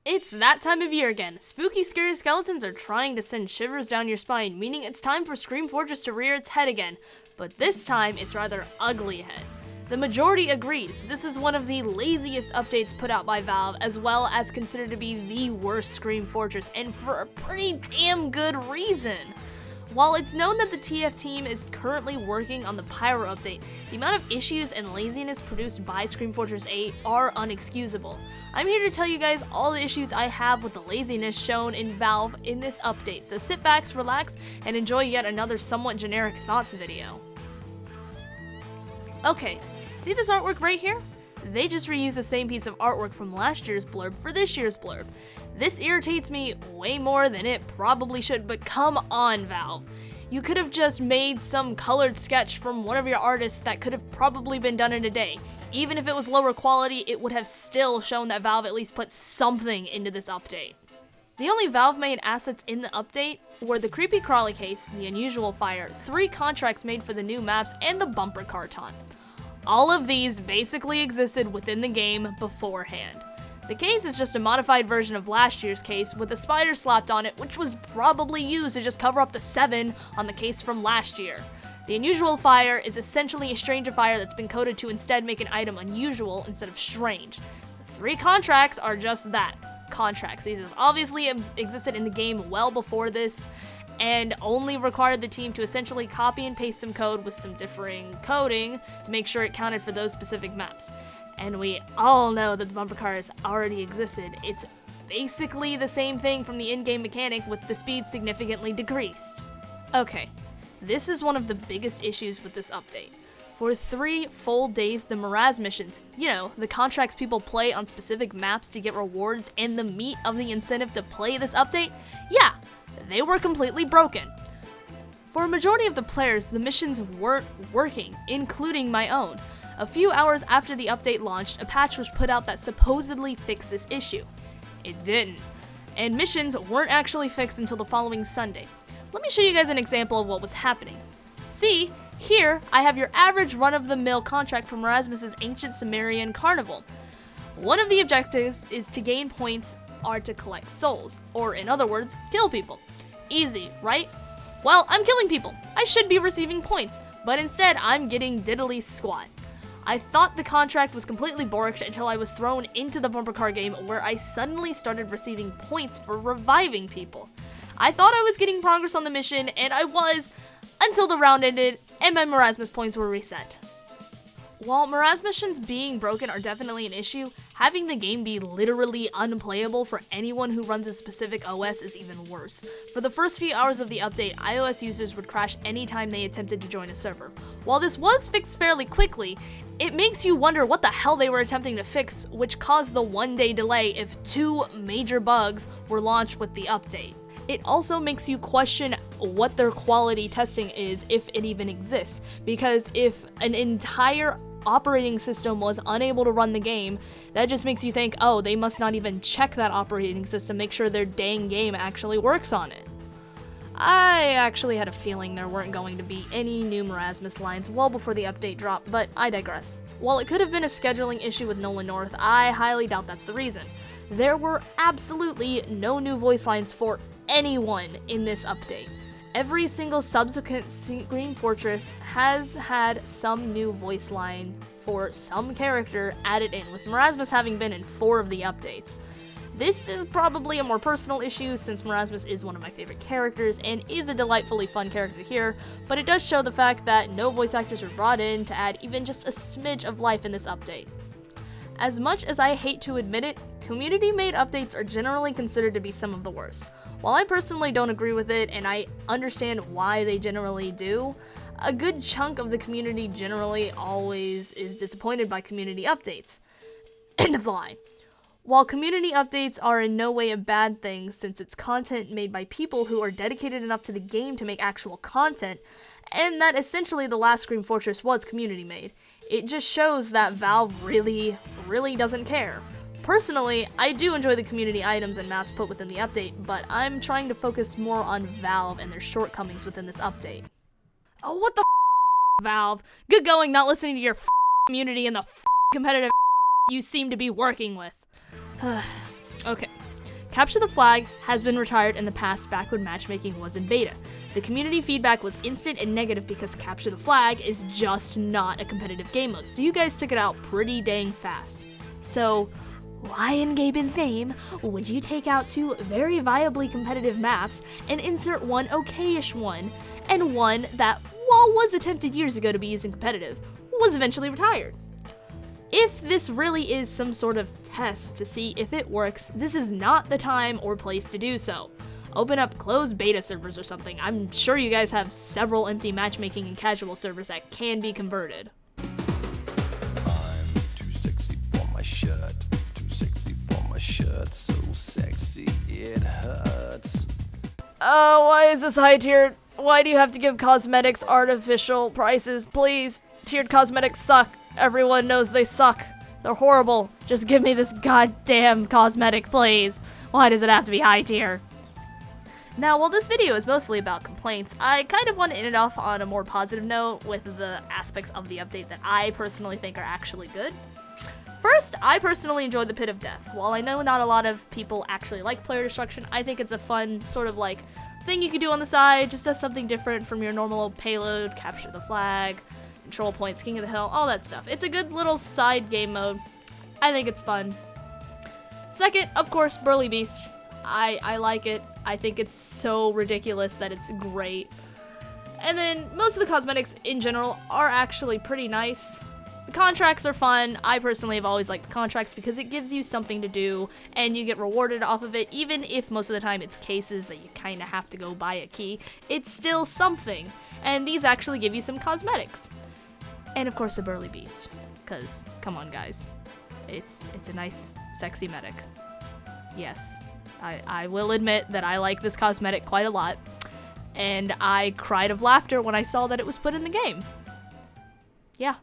It's that time of year again. Spooky, scary skeletons are trying to send shivers down your spine, meaning it's time for Scream Fortress to rear its head again. But this time, it's rather ugly head. The majority agrees this is one of the laziest updates put out by Valve, as well as considered to be the worst Scream Fortress, and for a pretty damn good reason. While it's known that the TF team is currently working on the Pyro update, the amount of issues and laziness produced by Scream Fortress 8 are unexcusable. I'm here to tell you guys all the issues I have with the laziness shown in Valve in this update, so sit back, relax, and enjoy yet another somewhat generic thoughts video. Okay, see this artwork right here? They just reused the same piece of artwork from last year's blurb for this year's blurb. This irritates me way more than it probably should, but come on, Valve. You could have just made some colored sketch from one of your artists that could have probably been done in a day. Even if it was lower quality, it would have still shown that Valve at least put something into this update. The only Valve-made assets in the update were the creepy crawly case, the unusual fire, 3 contracts made for the new maps, and the bumper car taunt. All of these basically existed within the game beforehand. The case is just a modified version of last year's case with a spider slapped on it, which was probably used to just cover up the 7 on the case from last year. The unusual fire is essentially a stranger fire that's been coded to instead make an item unusual instead of strange. The 3 contracts are just that, contracts. These have obviously existed in the game well before this, and only required the team to essentially copy and paste some code with some differing coding to make sure it counted for those specific maps. And we all know that the bumper cars already existed. It's basically the same thing from the in-game mechanic with the speed significantly decreased. Okay, this is one of the biggest issues with this update. For 3 full days, the Marez Missions, the contracts people play on specific maps to get rewards and the meat of the incentive to play this update, yeah, they were completely broken. For a majority of the players, the missions weren't working, including my own. A few hours after the update launched, a patch was put out that supposedly fixed this issue. It didn't. And missions weren't actually fixed until the following Sunday. Let me show you guys an example of what was happening. See, here I have your average run-of-the-mill contract from Marasmus' Ancient Sumerian Carnival. One of the objectives is to gain points are to collect souls, or in other words, kill people. Easy, right? Well, I'm killing people. I should be receiving points, but instead I'm getting diddly squat. I thought the contract was completely borked until I was thrown into the bumper car game where I suddenly started receiving points for reviving people. I thought I was getting progress on the mission, and I was, until the round ended and my Marasmus points were reset. While Marez Missions being broken are definitely an issue, having the game be literally unplayable for anyone who runs a specific OS is even worse. For the first few hours of the update, iOS users would crash anytime they attempted to join a server. While this was fixed fairly quickly, it makes you wonder what the hell they were attempting to fix, which caused the 1-day delay if 2 major bugs were launched with the update. It also makes you question what their quality testing is, if it even exists, because if an entire operating system was unable to run the game, that just makes you think, oh, they must not even check that operating system, make sure their dang game actually works on it. I actually had a feeling there weren't going to be any new Marasmus lines well before the update dropped, but I digress. While it could have been a scheduling issue with Nolan North, I highly doubt that's the reason. There were absolutely no new voice lines for anyone in this update. Every single subsequent Scream Fortress has had some new voice line for some character added in, with Marasmus having been in 4 of the updates. This is probably a more personal issue since Marasmus is one of my favorite characters and is a delightfully fun character here, but it does show the fact that no voice actors were brought in to add even just a smidge of life in this update. As much as I hate to admit it, community-made updates are generally considered to be some of the worst. While I personally don't agree with it, and I understand why they generally do, a good chunk of the community generally always is disappointed by community updates. End of the line. While community updates are in no way a bad thing since it's content made by people who are dedicated enough to the game to make actual content, and that essentially the last Scream Fortress was community made, it just shows that Valve really doesn't care. Personally, I do enjoy the community items and maps put within the update, but I'm trying to focus more on Valve and their shortcomings within this update. Oh, what the Valve? Good going not listening to your community and the competitive you seem to be working with. Okay, Capture the Flag has been retired in the past back when matchmaking was in beta. The community feedback was instant and negative because Capture the Flag is just not a competitive game mode, so you guys took it out pretty dang fast. So, why in Gaben's name would you take out 2 very viably competitive maps and insert one okayish one, and one that, while was attempted years ago to be used in competitive, was eventually retired? If this really is some sort of test to see if it works, this is not the time or place to do so. Open up closed beta servers or something. I'm sure you guys have several empty matchmaking and casual servers that can be converted. I'm too sexy for my shirt, too sexy for my shirt, so sexy it hurts. Why is this high tiered? Why do you have to give cosmetics artificial prices? Please, tiered cosmetics suck. Everyone knows they suck. They're horrible. Just give me this goddamn cosmetic, please. Why does it have to be high tier? Now, while this video is mostly about complaints, I kind of want to end it off on a more positive note with the aspects of the update that I personally think are actually good. First, I personally enjoyed the Pit of Death. While I know not a lot of people actually like player destruction, I think it's a fun sort of like thing you could do on the side, just as something different from your normal payload, capture the flag, control points, King of the Hill, all that stuff. It's a good little side game mode. I think it's fun. Second, of course, Burly Beast. I like it. I think it's so ridiculous that it's great. And then most of the cosmetics in general are actually pretty nice. The contracts are fun. I personally have always liked the contracts because it gives you something to do and you get rewarded off of it, even if most of the time it's cases that you kind of have to go buy a key. It's still something. And these actually give you some cosmetics. And of course the Burly Beast, because come on guys, it's a nice sexy medic. Yes, I will admit that I like this cosmetic quite a lot, and I cried of laughter when I saw that it was put in the game. Yeah.